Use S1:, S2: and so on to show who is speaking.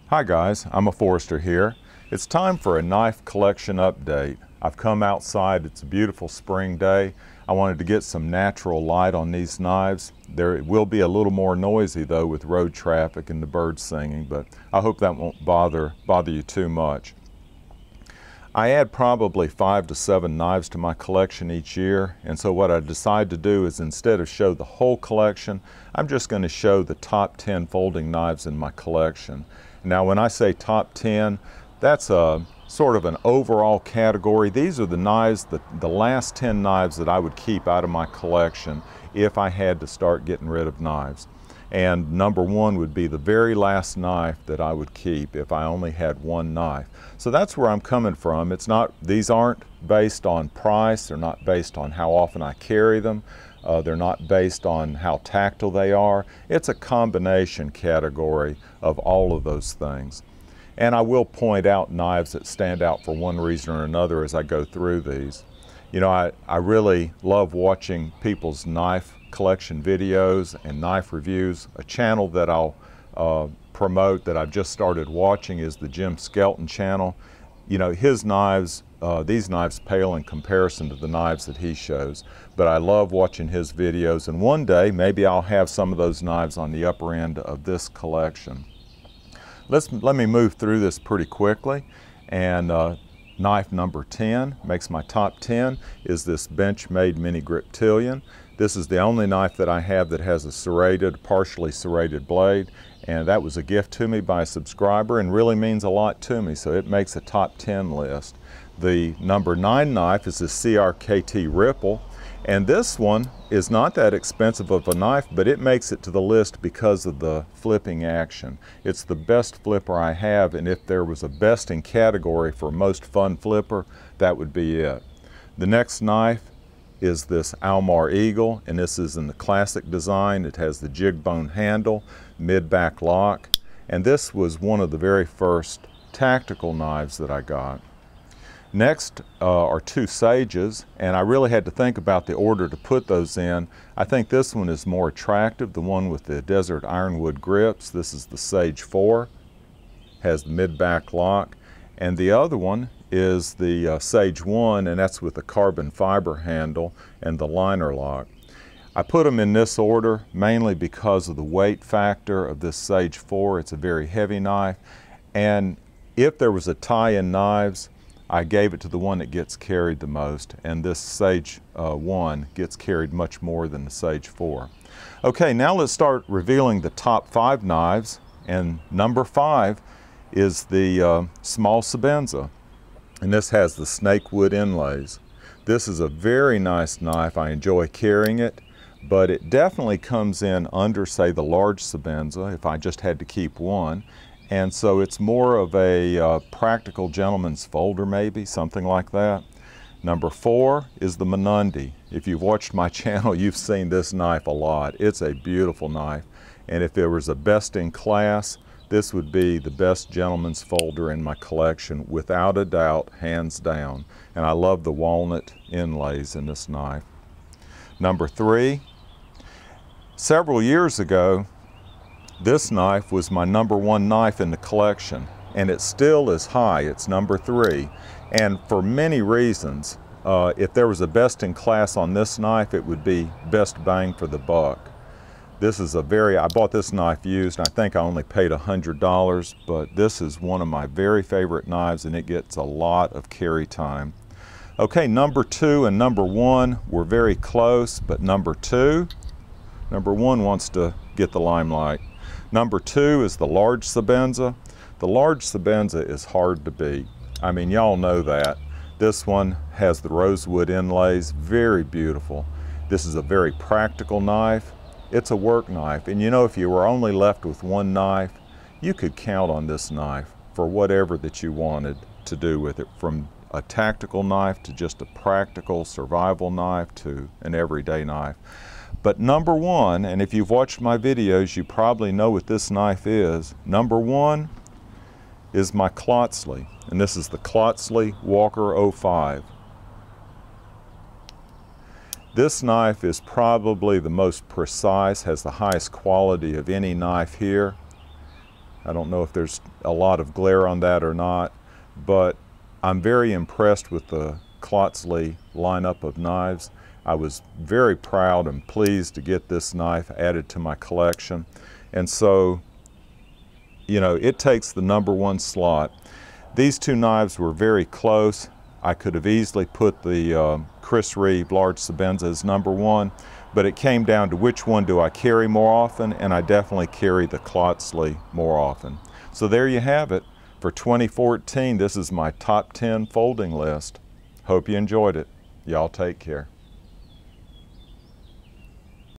S1: Hi guys, I'm a forester here. It's time for a knife collection update. I've come outside, it's a beautiful spring day. I wanted to get some natural light on these knives. There will be a little more noisy though with road traffic and the birds singing, but I hope that won't bother you too much. I add probably 5 to 7 knives to my collection each year, and so what I decide to do is instead of show the whole collection, I'm just going to show the top 10 folding knives in my collection. Now when I say top 10, that's a sort of an overall category. These are the knives, the last 10 knives that I would keep out of my collection if I had to start getting rid of knives. And number 1 would be the very last knife that I would keep if I only had one knife. So that's where I'm coming from. These aren't based on price, they're not based on how often I carry them. They're not based on how tactile they are. It's a combination category of all of those things. And I will point out knives that stand out for one reason or another as I go through these. You know, I really love watching people's knife collection videos and knife reviews. A channel that I'll promote that I've just started watching is the Jim Skelton channel. You know, his knives, these knives pale in comparison to the knives that he shows, but I love watching his videos, and one day maybe I'll have some of those knives on the upper end of this collection. Let me move through this pretty quickly. And knife number 10 makes my top 10 is this Benchmade mini-griptillian. This is the only knife that I have that has a serrated, partially serrated blade, and that was a gift to me by a subscriber and really means a lot to me, so it makes a top 10 list. The number 9 knife is the CRKT Ripple, and this one is not that expensive of a knife, but it makes it to the list because of the flipping action. It's the best flipper I have, and if there was a best in category for most fun flipper, that would be it. The next knife is this Almar Eagle, and this is in the classic design. It has the jig bone handle, mid-back lock, and this was one of the very first tactical knives that I got. Next are 2 Sages, and I really had to think about the order to put those in. I think this one is more attractive, the one with the desert ironwood grips. This is the Sage 4, has the mid-back lock, and the other one is the Sage 1, and that's with the carbon fiber handle and the liner lock. I put them in this order mainly because of the weight factor of this Sage 4. It's a very heavy knife, and if there was a tie in knives, I gave it to the one that gets carried the most, and this Sage 1 gets carried much more than the Sage 4. Okay, now let's start revealing the top 5 knives, and number 5 is the small Sebenza, and this has the snakewood inlays. This is a very nice knife. I enjoy carrying it, but it definitely comes in under, say, the large Sebenza if I just had to keep one. And so it's more of a practical gentleman's folder, maybe, something like that. Number 4 is the Menundi. If you've watched my channel, you've seen this knife a lot. It's a beautiful knife. And if there was a best in class, this would be the best gentleman's folder in my collection, without a doubt, hands down. And I love the walnut inlays in this knife. Number 3, several years ago, this knife was my number 1 knife in the collection, and it still is high. It's number 3, and for many reasons. If there was a best in class on this knife, it would be best bang for the buck. This is I bought this knife used, and I think I only paid $100, but this is one of my very favorite knives, and it gets a lot of carry time. Okay, number 2 and number 1 were very close, but number 1 wants to get the limelight. Number 2 is the large Sebenza. The large Sebenza is hard to beat. I mean, y'all know that. This one has the rosewood inlays, very beautiful. This is a very practical knife. It's a work knife, and you know, if you were only left with one knife, you could count on this knife for whatever that you wanted to do with it, from a tactical knife to just a practical survival knife to an everyday knife. But number 1, and if you've watched my videos, you probably know what this knife is. Number 1 is my Klotzli, and this is the Klotzli Walker 05. This knife is probably the most precise, has the highest quality of any knife here. I don't know if there's a lot of glare on that or not, but I'm very impressed with the Clotsley lineup of knives. I was very proud and pleased to get this knife added to my collection. And so, you know, it takes the #1 slot. These two knives were very close. I could have easily put the Chris Reeve large Sebenza as #1, but it came down to which one do I carry more often, and I definitely carry the Clotsley more often. So there you have it. For 2014, this is my top 10 folding list. Hope you enjoyed it. Y'all take care.